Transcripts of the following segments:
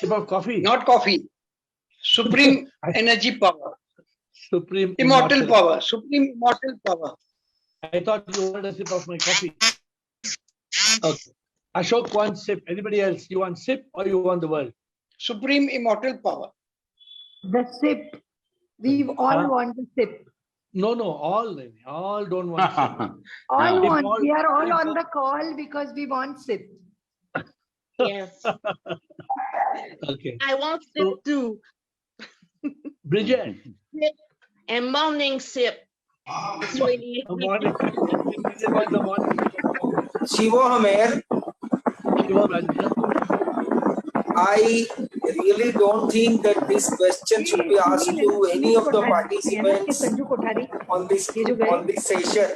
Sip of coffee. Not coffee. Supreme energy power. Supreme Immortal power. Supreme immortal power. I thought you wanted a sip of my coffee. Okay. Ashok wants sip. Anybody else? You want sip or you want the world? Supreme immortal power. The sip. We all want the sip. No, all don't want sip. All If want. all- We are all if on all- the call because we want sip. Yes. Okay. I want So- sip too. Bridget. And morning sip. It's really The morning. Bridget wants the morning. Shivoham here. Shiva Rajendra. I really don't think that this question should be asked to any of the participants Sanju Kothari on this session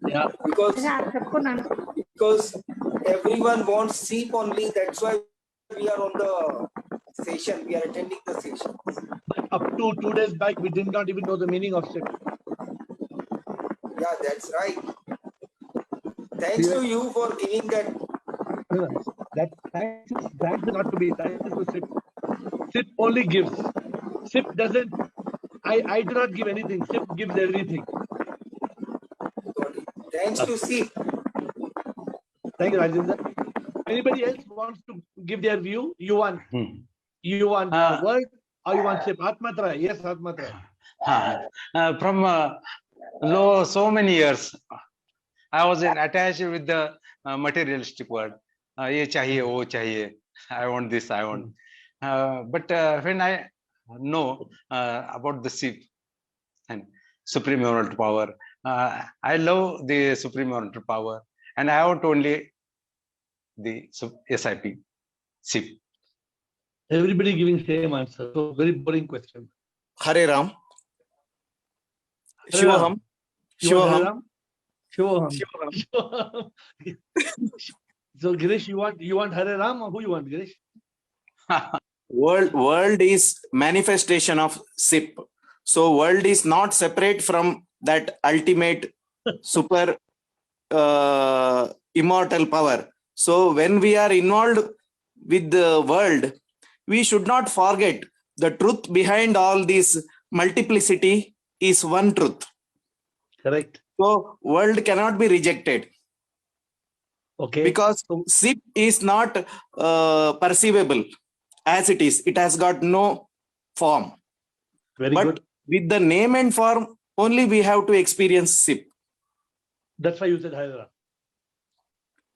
Yeah. because everyone wants SIP only. That's why we are on the session. We are attending the session. But up to 2 days back, we did not even know the meaning of sip. Yeah, that's right. Thanks to you for giving that. That thanks not to be thanks to sip. Sip only gives. Sip doesn't. I do not give anything. Sip gives everything. Thanks to SIP. Thank you, Rajendra. Anybody else wants to give their view? You want the word or you want sip? Atmatra, yes, Atmatra. From so many years, I was attached with the materialistic word. Ye chahiye, wo chahiye. I want this, I want. But when I know about the SIP and Supreme Immortal Power, I love the Supreme Immortal Power, and I want only the SIP, SIP. Everybody giving same answer. So very boring question. Hare Ram. Hare Ram. Shivoham. Shivoham. So Girish, you want Hare Ram or who you want, Girish? World is manifestation of SIP. So world is not separate from that ultimate super immortal power. So when we are involved with the world, we should not forget the truth behind all this multiplicity is one truth. Correct. So world cannot be rejected. Okay. Because SIP is not perceivable as it is. It has got no form. Very But good. with the name and form, only we have to experience SIP. That's why you said Hare Ram.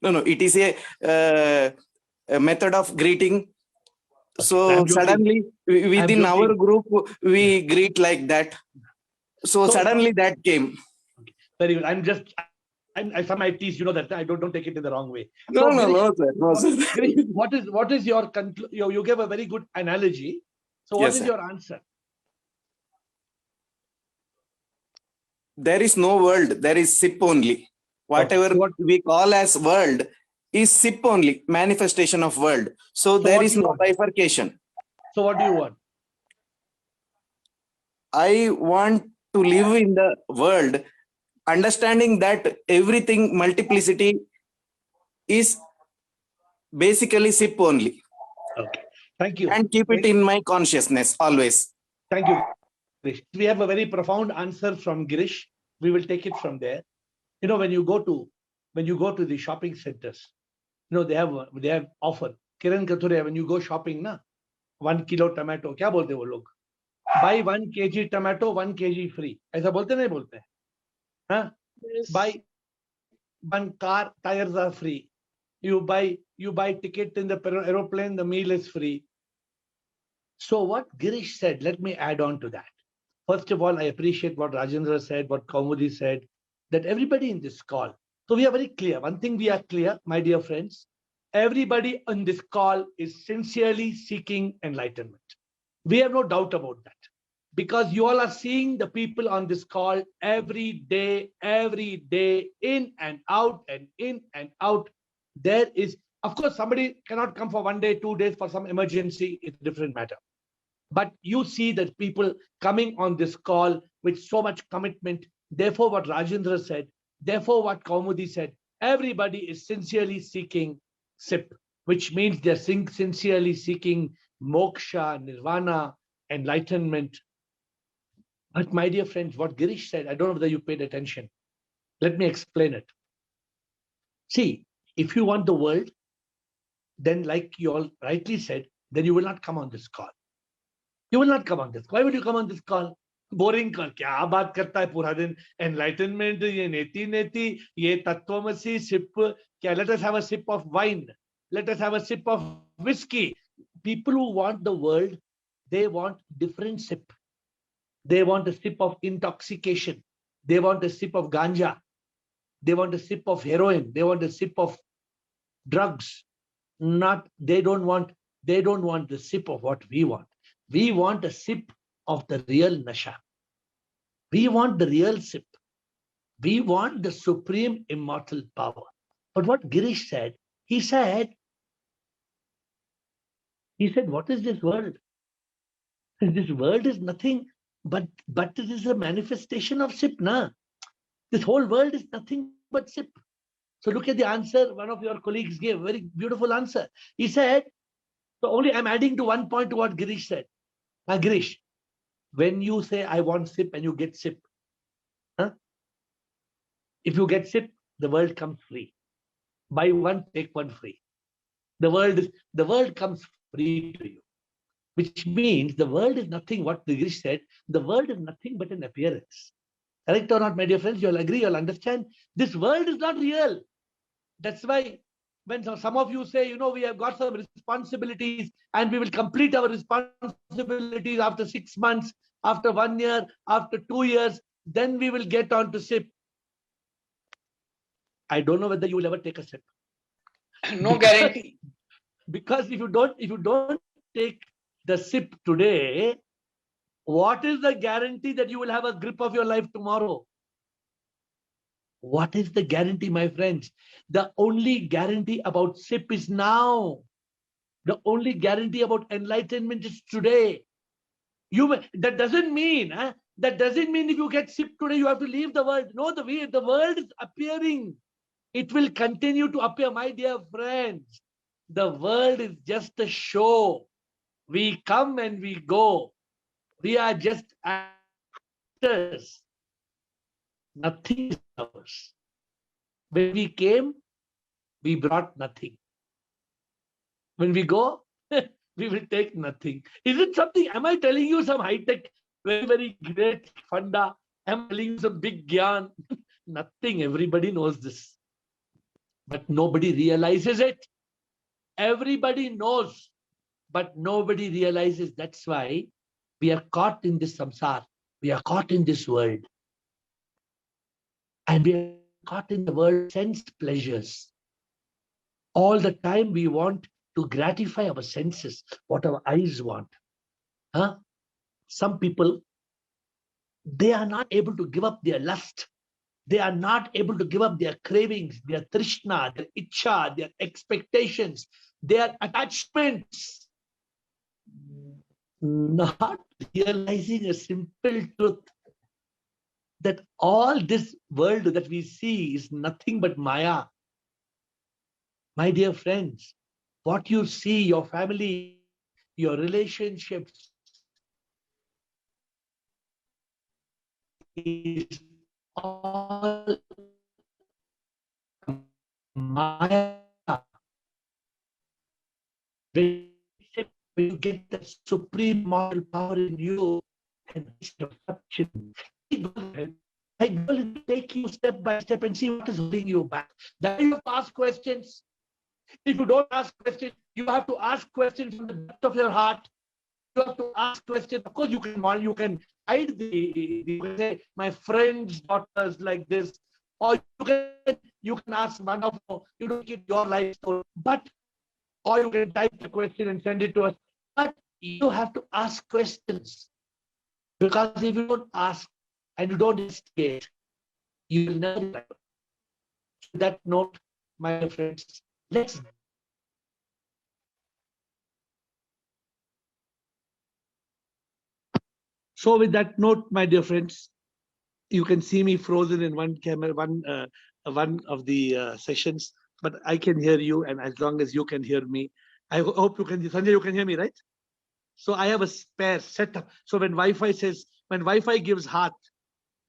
No, it is a method of greeting. So I'm joking. suddenly within I'm our joking. group, we greet like that. So suddenly that came. Very good. I might tease, you know that I don't take it in the wrong way. No, So, sir. Girish, what is your you gave a very good analogy. So what Yes, is sir. your answer? There is no world, there is SIP only. Whatever So what- we call as world is SIP only, manifestation of world. So there what is do you no want? bifurcation. So what do you want? I want to live in the world, understanding that everything multiplicity is basically SIP only, Okay. Thank you. and keep it in my consciousness always. Thank you, Girish. We have a very profound answer from Girish. We will take it from there. You know, when you go to the shopping centers, you know, they have offer. Kiran Kathuria, when you go shopping, na 1 kilo tomato, क्या बोलते हैं वो लोग? Buy 1 kg tomato, 1 kg free. ऐसा बोलते नहीं बोलते? हाँ? Yes. Buy 1 car, tires are free. You buy ticket in the aeroplane, the meal is free. So what Girish said, let me add on to that. First of all, I appreciate what Rajendra said, what Kaumudi said, that everybody in this call. So we are very clear. One thing we are clear, my dear friends, everybody on this call is sincerely seeking enlightenment. We have no doubt about that. Because you all are seeing the people on this call every day, in and out and in and out. There is, of course, somebody cannot come for 1 day, 2 days for some emergency. It's a different matter. But you see that people coming on this call with so much commitment. Therefore, what Rajendra said, therefore, what Kaumudi said, everybody is sincerely seeking SIP. which means they're sincerely seeking moksha, nirvana, enlightenment. But my dear friends, what Girish said, I don't know whether you paid attention. Let me explain it. See, if you want the world, then like you all rightly said, then you will not come on this call. You will not come on this. Why would you come on this call? Boring call. क्या बात करता है पूरा दिन? Enlightenment, ये नेति, ये तत्वमसी, sip. क्या? Let us have a sip of wine. Let us have a sip of whiskey. People who want the world, they want different sip. They want a sip of intoxication. They want a sip of ganja. They want a sip of heroin. They want a sip of drugs. They don't want the sip of what we want. We want a sip of the real nasha. We want the real sip. We want the supreme immortal power. But what Girish said, he said, what is this world? This world is nothing but it is a manifestation of sip, na? This whole world is nothing but sip. So look at the answer one of your colleagues gave, very beautiful answer. He said, so only I'm adding to one point to what Girish said. Now Girish, when you say I want sip and you get sip, huh? If you get sip, the world comes free. Buy one, take one free. The world comes free to you. Which means the world is nothing, what the Girish said, the world is nothing but an appearance. Correct or not, my dear friends? You'll agree, you'll understand. This world is not real. That's why when some of you say, we have got some responsibilities and we will complete our responsibilities after 6 months, after 1 year, after 2 years, then we will get on to sip. I don't know whether you will ever take a sip. No guarantee. Because if you don't take the sip today, what is the guarantee that you will have a grip of your life tomorrow? What is the guarantee, my friends? The only guarantee about sip is now. The only guarantee about enlightenment is today. That doesn't mean if you get sip today, you have to leave the world. No, the world is appearing. It will continue to appear, my dear friends. The world is just a show. We come and we go. We are just actors. Nothing is ours. When we came, we brought nothing. When we go, we will take nothing. Is it something? Am I telling you some high-tech, very, very great funda? Am I telling you some big gyan? Nothing. Everybody knows this. But nobody realizes it. Everybody knows, but nobody realizes. That's why we are caught in this samsara. We are caught in this world. And we are caught in the world sense pleasures. All the time we want to gratify our senses, what our eyes want. Some people, they are not able to give up their lust. They are not able to give up their cravings, their trishna, their ichha, their expectations, their attachments. Not realizing a simple truth that all this world that we see is nothing but maya. My dear friends, what you see, your family, your relationships, is all maya. When you get the supreme moral power in you, and I will take you step by step and see what is holding you back. Then you have to ask questions. If you don't ask questions, you have to ask questions from the depth of your heart. You have to ask questions. Of course, you can hide you can say, my friend's daughters like this, or you can ask one of you don't get your life story, or you can type the question and send it to us. But you have to ask questions, because if you don't ask and you don't investigate, you will never remember. To that note, my friends, let's So with that note, my dear friends, you can see me frozen in one camera, one of the sessions. but I can hear you, and as long as you can hear me, I hope you can. Sanjay, you can hear me, right? So I have a spare setup. So when Wi-Fi gives heart,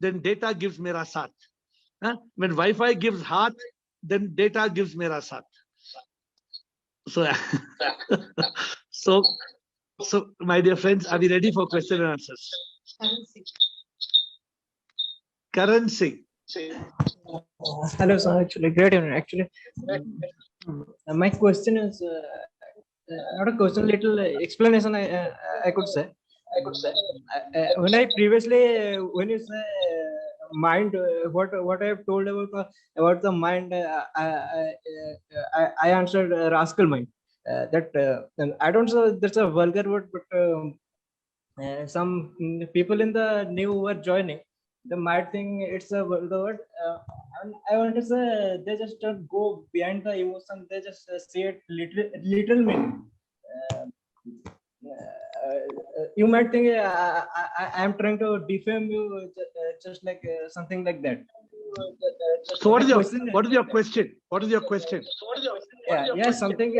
then data gives mera saath. Huh? When Wi-Fi gives heart, then data gives mera saath. So, so my dear friends, are we ready for question and answers? Karan Singh. Hello, sir. Actually, great evening. Actually, my question is not a question, little explanation. I could say. When I previously, when you say mind, what I have told about the mind, I answered rascal mind. I don't know that's a vulgar word, but some people in the new were joining. They might think it's a vulgar word. And I want to say they just don't go behind the emotion. They just say it literal meaning. You might think I am trying to defame you, just like something like that. So what is your question? what is your question? What is your question? Yeah, something.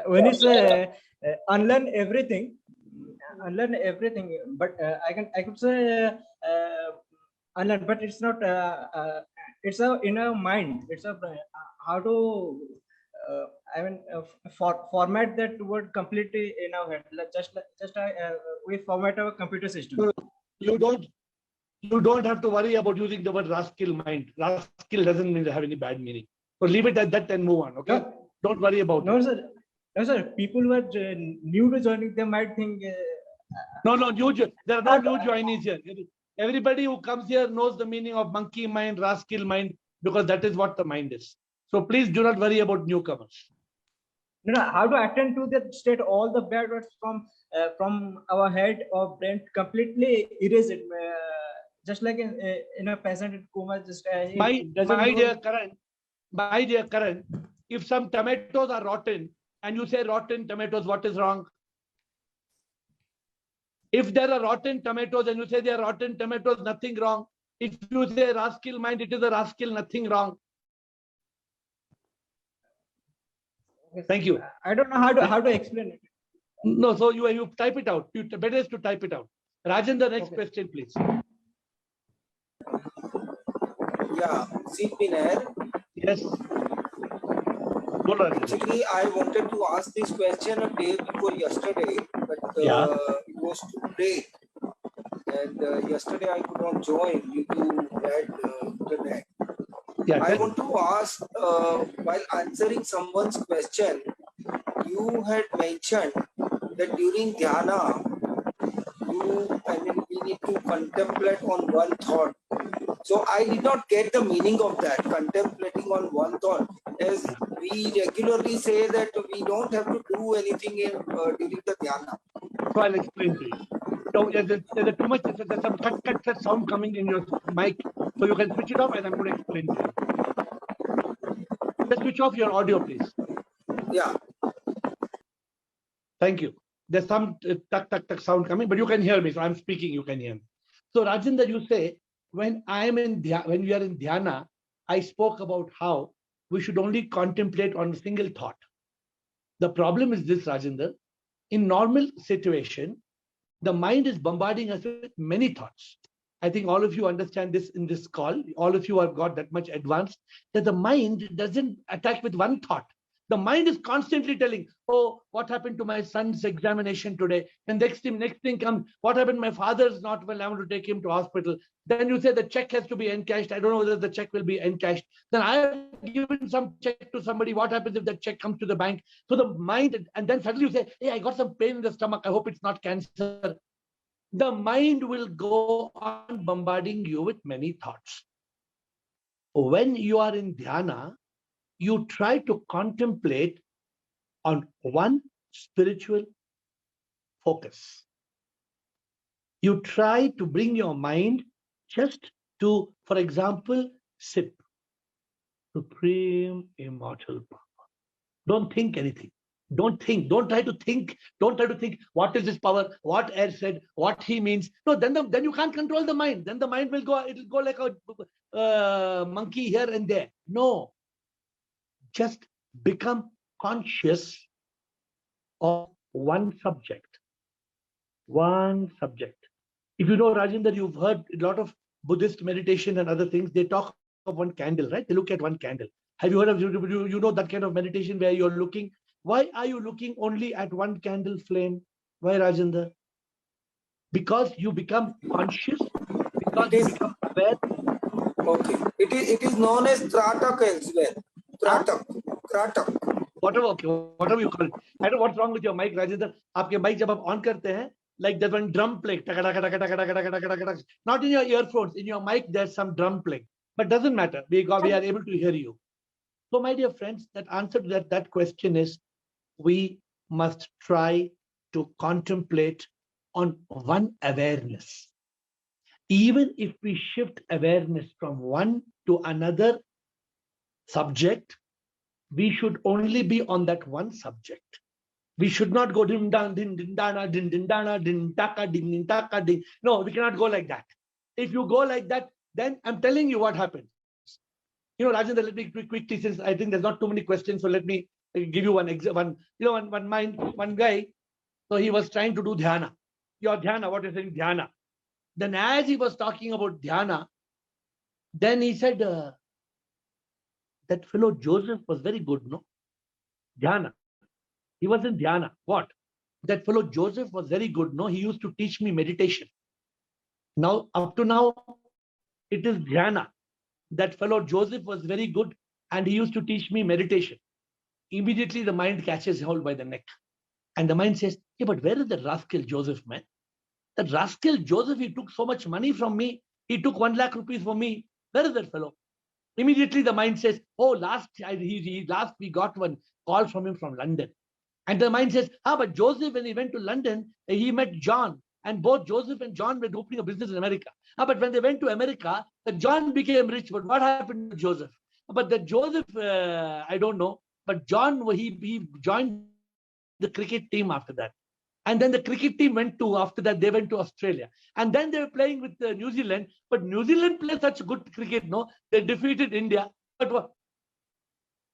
When it's unlearn everything, but I could say unlearn, but it's not. It's a in a mind. It's a how to. Format that word completely in our head. We format our computer system. You don't have to worry about using the word rascal mind. Rascal doesn't mean have any bad meaning. So leave it at that and move on. Okay. No. Don't worry about it. No, sir. People who are new to joining, they might think. No, there are no new joinees here. Everybody who comes here knows the meaning of monkey mind, rascal mind, because that is what the mind is. So please do not worry about newcomers. No, how to attend to that state, all the bad words from our head or brain, completely erase it. Just like in a patient in coma, just My dear Karan, if some tomatoes are rotten and you say rotten tomatoes, what is wrong? If there are rotten tomatoes and you say they are rotten tomatoes, nothing wrong. If you say rascal mind, it is a rascal, nothing wrong. Thank you. I don't know how to explain it. No, so you type it out. Better is to type it out. Rajan, the next question, please. Yeah, Sipiner. Yes. Actually, I wanted to ask this question a day before yesterday, but it was too late. And yesterday I could not join due to bad internet. Yeah, I want to ask, while answering someone's question, you had mentioned that during dhyana, we need to contemplate on one thought. So I did not get the meaning of that, contemplating on one thought. As we regularly say that we don't have to do anything during the dhyana. So I'll explain to you. So there's too much, there's some cut sound coming in your mic. So you can switch it off and I'm going to explain to you. Just switch off your audio, please. Yeah. Thank you. There's some tuck sound coming, but you can hear me. So I'm speaking, you can hear me. So Rajendra, you say, when we are in dhyana, I spoke about how we should only contemplate on a single thought. The problem is this, Rajendra. In normal situation, the mind is bombarding us with many thoughts. I think all of you understand this in this call. All of you have got that much advanced that the mind doesn't attack with one thought. The mind is constantly telling, oh, what happened to my son's examination today? And next thing comes, what happened? My father's not well, I want to take him to hospital. Then you say the check has to be encashed. I don't know whether the check will be encashed. Then I have given some check to somebody. What happens if that check comes to the bank? So the mind, and then suddenly you say, hey, I got some pain in the stomach. I hope it's not cancer. The mind will go on bombarding you with many thoughts. When you are in dhyana, you try to contemplate on one spiritual focus. You try to bring your mind just to, for example, SIP, Supreme Immortal Power. Don't think anything. Don't think. Don't try to think. Don't try to think. What is this power? What air said? What he means? No. Then you can't control the mind. Then the mind will go. It will go like a monkey here and there. No. Just become conscious of one subject. One subject. If you know, Rajendra, you've heard a lot of Buddhist meditation and other things. They talk of one candle, right? They look at one candle. Have you heard of you know that kind of meditation where you're looking? Why are you looking only at one candle flame? Why, Rajendra? Because you become conscious, because you become aware. Okay. It is known as Tratak elsewhere. Tratak. Whatever you call it. I don't know what's wrong with your mic, Rajendra. Aapke mic jab aap on karte hain, like there's one drum playing. Not in your earphones, in your mic there's some drum playing. But doesn't matter. We are able to hear you. So, my dear friends, that answer to that question is, we must try to contemplate on one awareness. Even if we shift awareness from one to another subject, we should only be on that one subject. We should not go dim dan din din dana din din dana din taka din din taka din. No, we cannot go like that. If you go like that, then I'm telling you what happens. You know, Rajendra, let me quickly, since I think there's not too many questions, so let me give you one guy. So he was trying to do dhyana. Your dhyana, what is saying dhyana? Then as he was talking about dhyana, then he said, that fellow Joseph was very good, no? Dhyana. He was in dhyana. What? That fellow Joseph was very good, no? He used to teach me meditation. Now, up to now, it is dhyana. That fellow Joseph was very good and he used to teach me meditation. Immediately the mind catches hold by the neck. And the mind says, yeah, but where is the rascal Joseph, man? That rascal Joseph, he took so much money from me. He took 1 lakh rupees from me. Where is that fellow? Immediately the mind says, oh, last we got one call from him from London. And the mind says, but Joseph, when he went to London, he met John. And both Joseph and John were opening a business in America. But when they went to America, John became rich. But what happened to Joseph? But the Joseph, I don't know. But John, he joined the cricket team after that. And then the cricket team after that, they went to Australia. And then they were playing with New Zealand. But New Zealand played such good cricket, no? They defeated India. But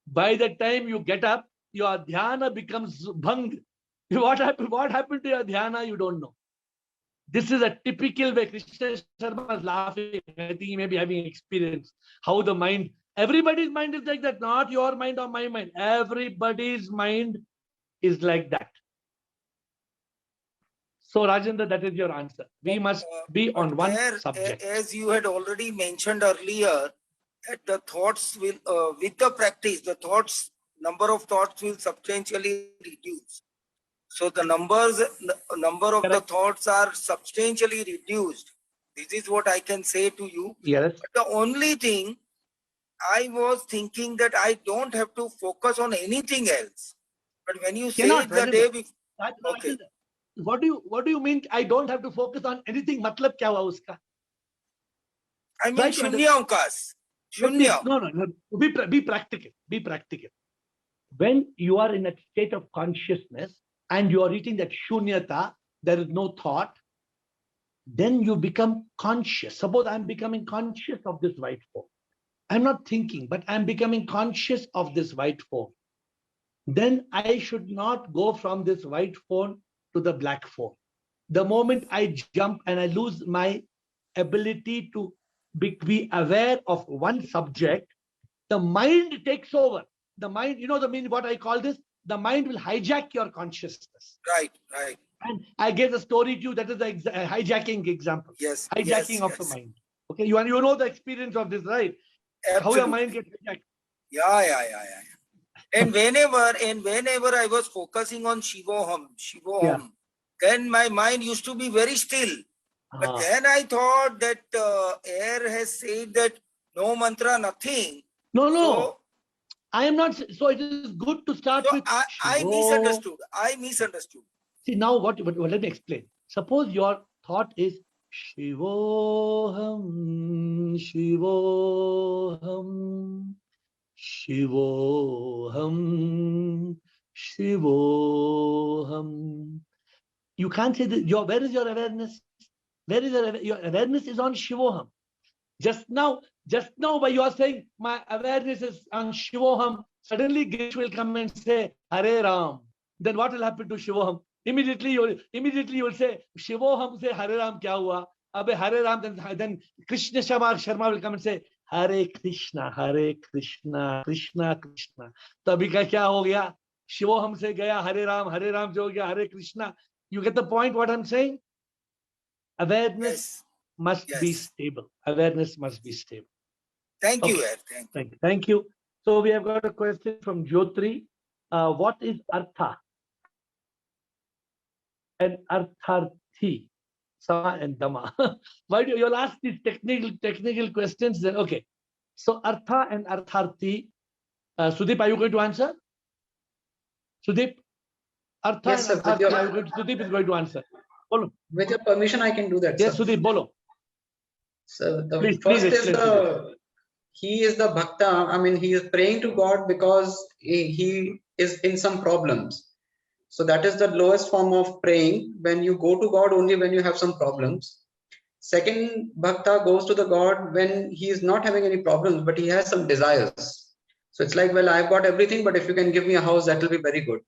by the time you get up, your dhyana becomes bhang. What happened to your dhyana, you don't know. This is a typical way. Krishna Sharma is laughing. I think he may be having experience. How the mind, everybody's mind is like that. Not your mind or my mind. Everybody's mind is like that. So, Rajendra, that is your answer. We must be on one subject. As you had already mentioned earlier, that the thoughts will, with the practice, the number of thoughts will substantially reduce. So the number of the thoughts are substantially reduced. This is what I can say to you. Yes. But the only thing I was thinking that I don't have to focus on anything else. But when you say the day before, okay. What do you mean? I don't have to focus on anything. Matlab kya hua uska? I mean shunya avkash. Shunya. No. Be practical. Be practical. When you are in a state of consciousness and you are reaching that shunyata, there is no thought, then you become conscious. Suppose I'm becoming conscious of this white phone. I'm not thinking, but I'm becoming conscious of this white phone. Then I should not go from this white phone to the black phone. The moment I jump and I lose my ability to be aware of one subject, the mind takes over. The mind, you know the meaning, what I call this? The mind will hijack your consciousness. Right. And I gave a story to you, that is the hijacking example. Yes. Hijacking of the mind. Okay, you know the experience of this, right? Absolutely. How your mind gets hijacked. Yeah. And whenever I was focusing on Shivoham, then my mind used to be very still. But then I thought that air has said that no mantra, nothing. No. So, I am not. So it is good to start with. I misunderstood. See now what? Let me explain. Suppose your thought is Shivoham, Shivoham, Shivoham, Shivoham. You can't say that. Where is your awareness? Where is your awareness is on Shivoham. Just now, by you are saying my awareness is on Shivoham. Suddenly, Girish will come and say Hare Ram. Then what will happen to Shivoham? Immediately you will say Shivoham se Hare Ram kya hua? Abhe Hare Ram. Then Krishna Sharma will come and say Hare Krishna, Krishna Krishna. तो अभी का क्या हो गया? Shivoham se gaya Hare Ram se ho gaya Hare Krishna. You get the point what I'm saying? Awareness must be stable. Awareness must be stable. Thank you, Okay. Ed. Thank you. Thank you. So we have got a question from Jyotri. What is Artha and Artharthi? Sama and Dama. Why do you'll ask these technical questions? Then okay. So Artha and Artharthi. Sudeep, are you going to answer? Sudeep, Artha Yes, and sir, with your- Artharthi. Sudeep is going to answer. Bolo. With your permission, I can do that. Yes, Sir. Sudeep, bolo. So the Please first is explain, he is the bhakta. I mean, he is praying to God because he is in some problems. So that is the lowest form of praying. When you go to God only when you have some problems. Second bhakta goes to the God when he is not having any problems, but he has some desires. So it's like, well, I've got everything, but if you can give me a house, that will be very good.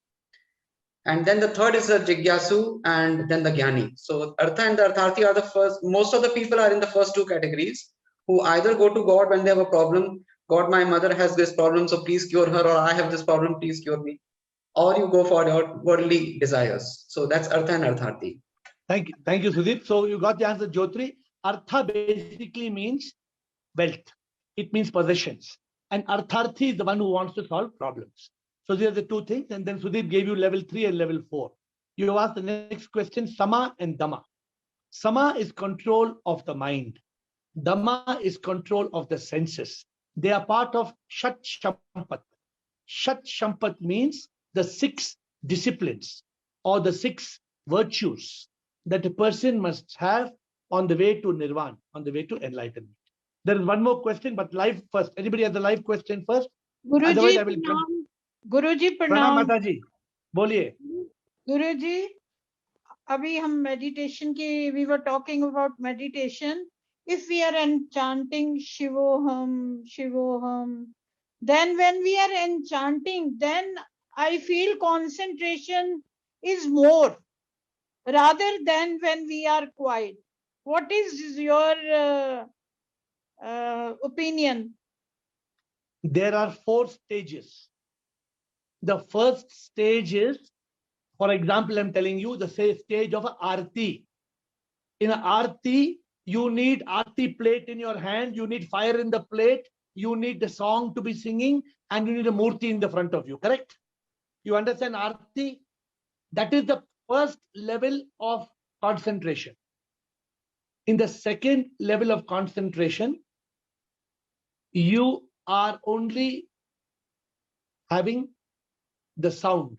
And then the third is the Jigyasu and then the Jnani. So Artha and the Artharthi are the first. Most of the people are in the first two categories who either go to God when they have a problem. God, my mother has this problem, so please cure her, or I have this problem, please cure me. Or you go for your worldly desires. So that's Artha and Artharthi. Thank you, Sudeep. So you got the answer, Jyotri. Artha basically means wealth. It means possessions. And Artharthi is the one who wants to solve problems. So these are the two things. And then Sudeep gave you level 3 and level 4. You have asked the next question, Sama and Dama. Sama is control of the mind. Dama is control of the senses. They are part of Shat Shampat. Shat Shampat means the 6 disciplines or the 6 virtues that a person must have on the way to Nirvana, on the way to enlightenment. There is one more question, but live first. Anybody has the live question first? Otherwise, I will come. Guruji Pranam प्रणाम Mataji, बोलिए. गुरुजी अभी हम meditation की we were talking about meditation. If we are enchanting Shivoham, then when we are enchanting, then I feel concentration is more rather than when we are quiet. What is your opinion? There are 4 stages. The first stage is, for example, I'm telling you the stage of Aarti. In an Aarti, you need Aarti plate in your hand, you need fire in the plate, you need the song to be singing, and you need a Murti in the front of you, correct? You understand Aarti? That is the first level of concentration. In the second level of concentration, you are only having the sound.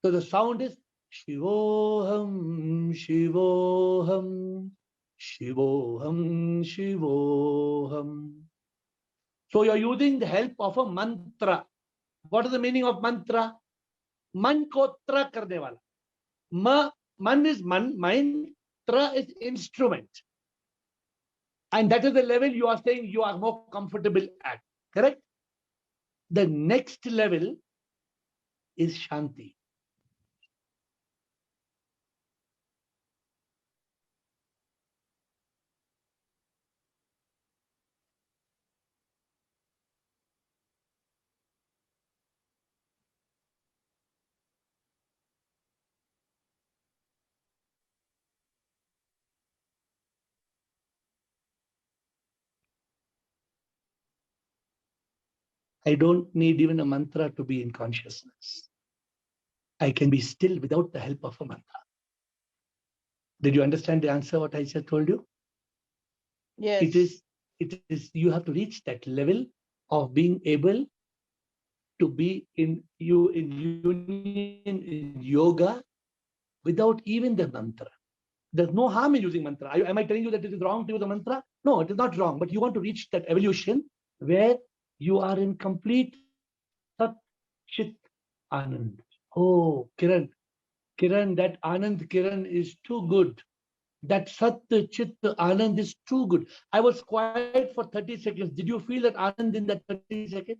So the sound is Shivoham, Shivoham, Shivoham, Shivoham. So you're using the help of a mantra. What is the meaning of mantra? Man ko tra karne wala. Man is mind, tra is instrument. And that is the level you are saying you are more comfortable at, correct? The next level is Shanti. I don't need even a mantra to be in consciousness. I can be still without the help of a mantra. Did you understand the answer what I just told you? Yes. It is you have to reach that level of being able to be in union in yoga without even the mantra. There's no harm in using mantra. Am I telling you that it is wrong to use a mantra? No, it is not wrong. But you want to reach that evolution where you are in complete Sat Chit Anand. Oh, Kiran. Kiran, that Anand Kiran is too good. That Sat Chit Anand is too good. I was quiet for 30 seconds. Did you feel that Anand in that 30 seconds?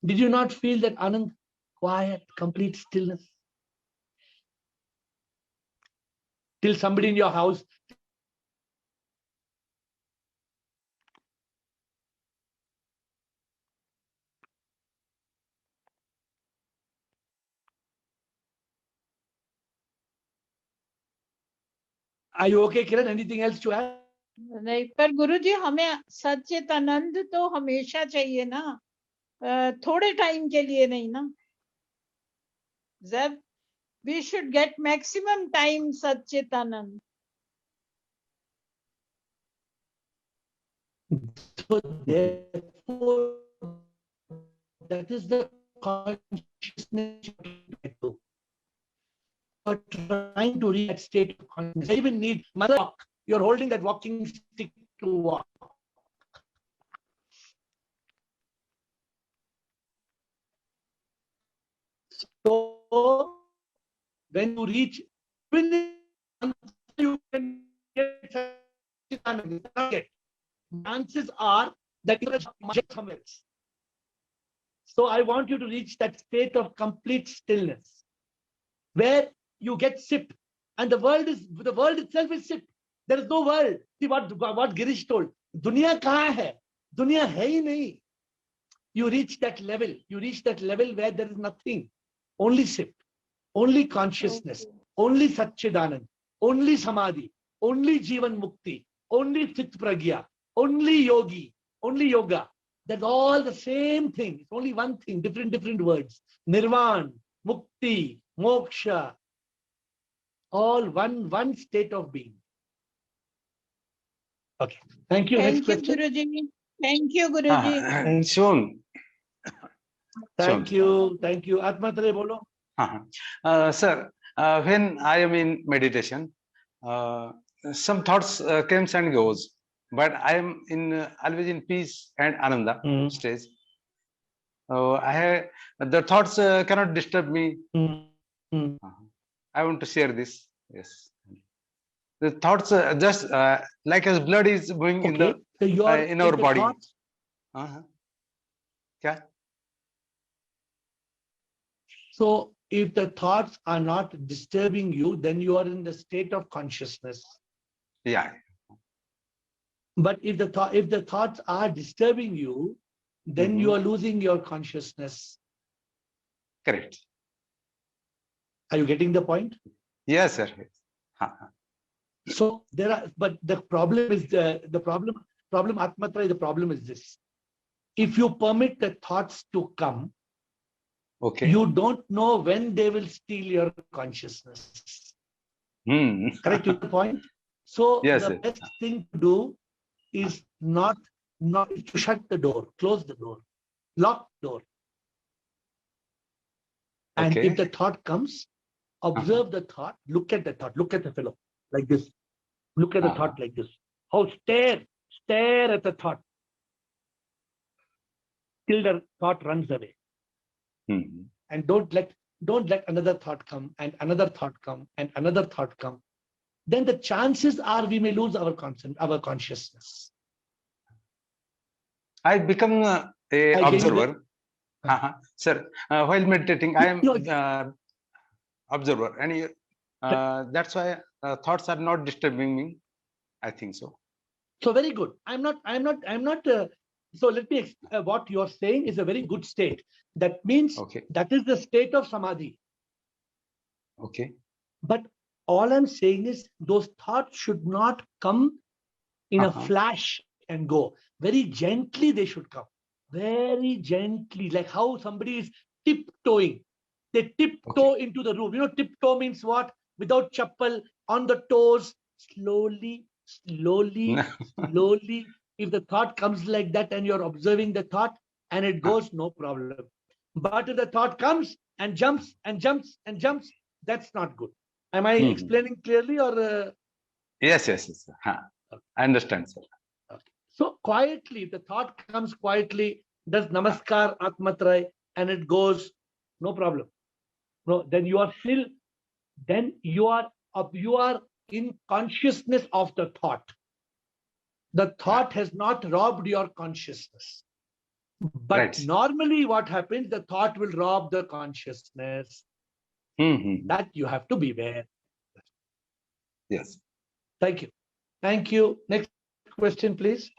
Did you not feel that Anand? Quiet, complete stillness. Till somebody in your house. Are you okay, Kiran? Anything else to add? नहीं, पर गुरुजी हमें सच्चित आनंद तो हमेशा चाहिए ना, थोड़े time के लिए नहीं ना. Zeb, we should get maximum time Sachchit Anand. So therefore, that is the consciousness you are trying to reach that state of consciousness. You even need mother walk. You're holding that walking stick to walk. So when you reach, you can get chances are that you will get somewhere else. So I want you to reach that state of complete stillness where you get sip, and the world itself is sip. There is no world. See what Girish told. Dunya kahan hai? Dunya hai hi nahi. You reach that level. You reach that level where there is nothing. Only sip, only consciousness, only Satchidanand, only Samadhi, only Jivan Mukti, only Chit Pragya, only Yogi, only Yoga. That's all the same thing. It's only one thing, different words. Nirvan, Mukti, Moksha, all one state of being. Okay. Thank you. Next Thank you, question. Guruji. Thank you, Guruji. Soon. Thank you. Thank you. Atmatraya bolo. Sir, when I am in meditation, some thoughts comes and goes, but I am always in peace and ananda stage. The thoughts cannot disturb me. I want to share this. Yes, the thoughts just like as blood is going in the in our body. Yeah. So if the thoughts are not disturbing you, then you are in the state of consciousness. Yeah. But if the thoughts are disturbing you, then you are losing your consciousness. Correct. Are you getting the point? Yes, sir. So there are, but the problem is the problem Atmatraya, the problem is this. If you permit the thoughts to come, okay, you don't know when they will steal your consciousness. Correct your point? So yes, the sir. best thing to do is not to shut the door, close the door, lock the door. And Okay. if the thought comes, observe the thought, look at the thought, look at the fellow like this. Look at the thought like this. How stare at the thought till the thought runs away. And don't let another thought come and another thought come and another thought come. Then the chances are we may lose our consciousness. I become a observer. Sir, while meditating, I am observer, and that's why thoughts are not disturbing me. I think so. So very good. I'm not. So let me. What you're saying is a very good state. That means that is the state of samadhi. Okay. But all I'm saying is those thoughts should not come in a flash and go. Very gently they should come. Very gently, like how somebody is tiptoeing. They tiptoe into the room. You know, tiptoe means what? Without chappal, on the toes, slowly. If the thought comes like that and you're observing the thought and it goes, no problem. But if the thought comes and jumps and jumps and jumps, that's not good. Am I explaining clearly or? Yes. I understand, sir. Okay. So quietly, the thought comes quietly, does namaskar, Atmatraya, and it goes, no problem. No, then you are still, then you are in consciousness of the thought. The thought has not robbed your consciousness. But Right. normally what happens, the thought will rob the consciousness. That you have to beware. Yes. Thank you. Thank you. Next question, please.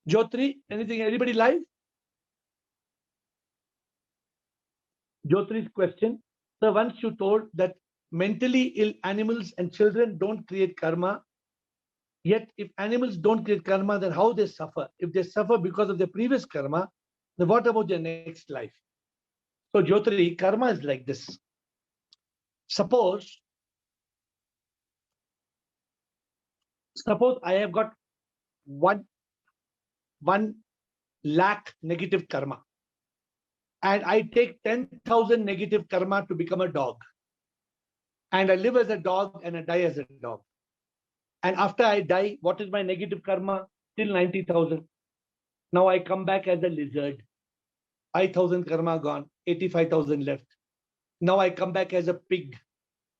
Jyotri, anything, anybody live? Jyotri's question. So once you told that mentally ill animals and children don't create karma. Yet if animals don't create karma, then how they suffer? If they suffer because of their previous karma, then what about their next life? So Jyotri, karma is like this. Suppose I have got 1 lakh negative karma, and I take 10,000 negative karma to become a dog, and I live as a dog and I die as a dog. And after I die, what is my negative karma? Till 90,000. Now I come back as a lizard. 5,000 karma gone, 85,000 left. Now I come back as a pig.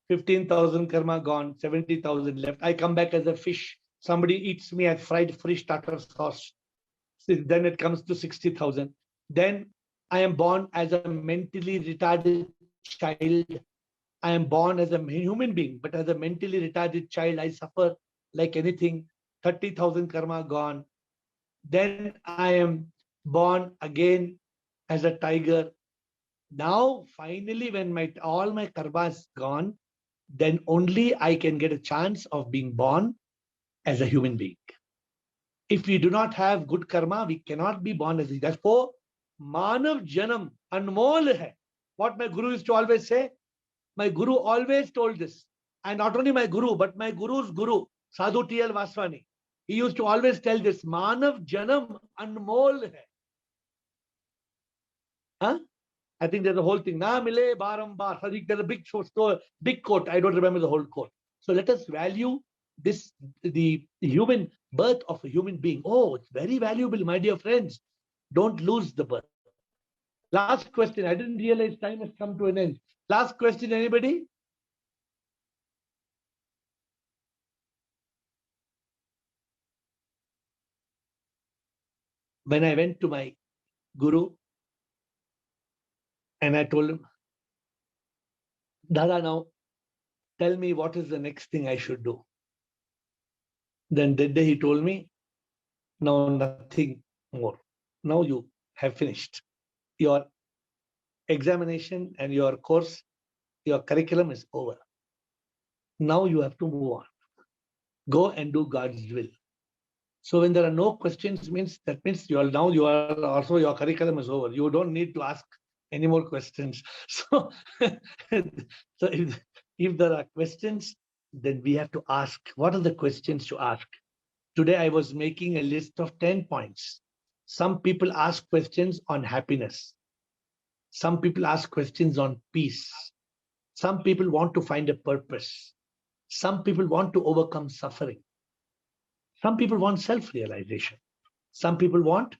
15,000 karma gone, 70,000 left. I come back as a fish. Somebody eats me as fried fish tartar sauce. Then it comes to 60,000. Then I am born as a mentally retarded child. I am born as a human being, but as a mentally retarded child, I suffer like anything. 30,000 karma gone. Then I am born again as a tiger. Now, finally, when all my karma is gone, then only I can get a chance of being born as a human being. If we do not have good karma, we cannot be born as a. Therefore, Manav Janam Anmol hai. What my guru used to always say, my guru always told this. And not only my guru, but my guru's guru, Sadhu T.L. Vaswani. He used to always tell this, Manav Janam Anmol hai. Huh? I think there's a whole thing. Na mile barambar. There's a big quote. I don't remember the whole quote. So let us value this, the human birth of a human being. Oh, it's very valuable, my dear friends. Don't lose the birth. Last question. I didn't realize time has come to an end. Last question, anybody? When I went to my guru and I told him, Dada, now tell me what is the next thing I should do. Then that day he told me, no, nothing more. Now you have finished. Your examination and your course, your curriculum is over. Now you have to move on. Go and do God's will. So when there are no questions, that means you are also, your curriculum is over. You don't need to ask any more questions. So, if there are questions, then we have to ask, what are the questions to ask? Today I was making a list of 10 points. Some people ask questions on happiness. Some people ask questions on peace. Some people want to find a purpose. Some people want to overcome suffering. Some people want self-realization. Some people want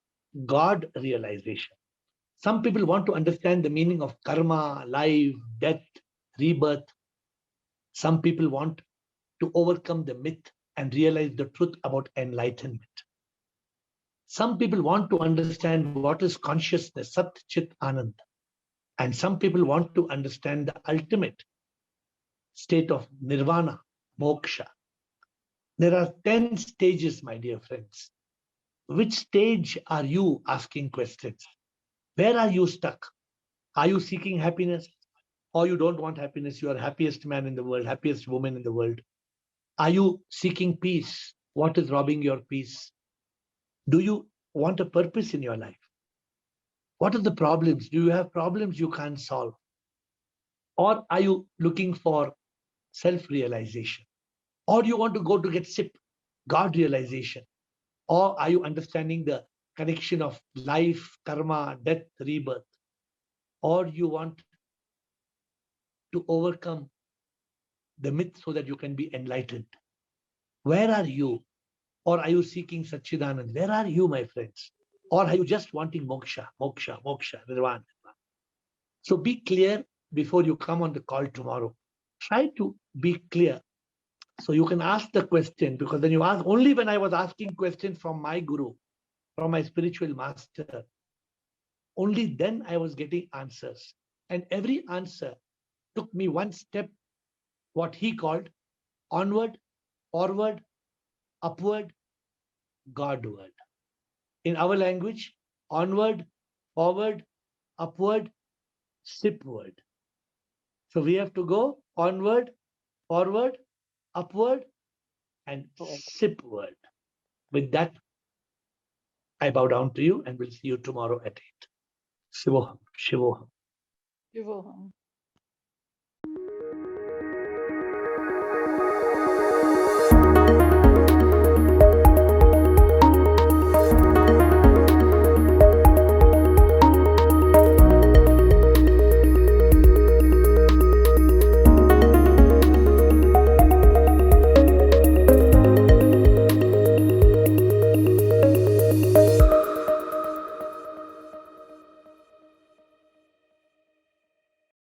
God realization. Some people want to understand the meaning of karma, life, death, rebirth. Some people want to overcome the myth and realize the truth about enlightenment. Some people want to understand what is consciousness, Sat Chit Anand. And some people want to understand the ultimate state of nirvana, moksha. There are 10 stages, my dear friends. Which stage are you asking questions? Where are you stuck? Are you seeking happiness? Or you don't want happiness? You are happiest man in the world, happiest woman in the world. Are you seeking peace? What is robbing your peace? Do you want a purpose in your life? What are the problems? Do you have problems you can't solve? Or are you looking for self-realization? Or do you want to go to get SIP, God realization? Or are you understanding the connection of life, karma, death, rebirth? Or you want to overcome the myth so that you can be enlightened? Where are you? Or are you seeking Satchidanand? Where are you, my friends? Or are you just wanting moksha, moksha, moksha, nirvana? So be clear before you come on the call tomorrow. Try to be clear. So you can ask the question, because then you ask only when I was asking questions from my guru, from my spiritual master, only then I was getting answers. And every answer took me one step, what he called onward, forward, upward, Godward. In our language, onward, forward, upward, sipward. So we have to go onward, forward, upward, and sipward. With that, I bow down to you and we'll see you tomorrow at 8. Shivoham, Shivoham. Shivoham.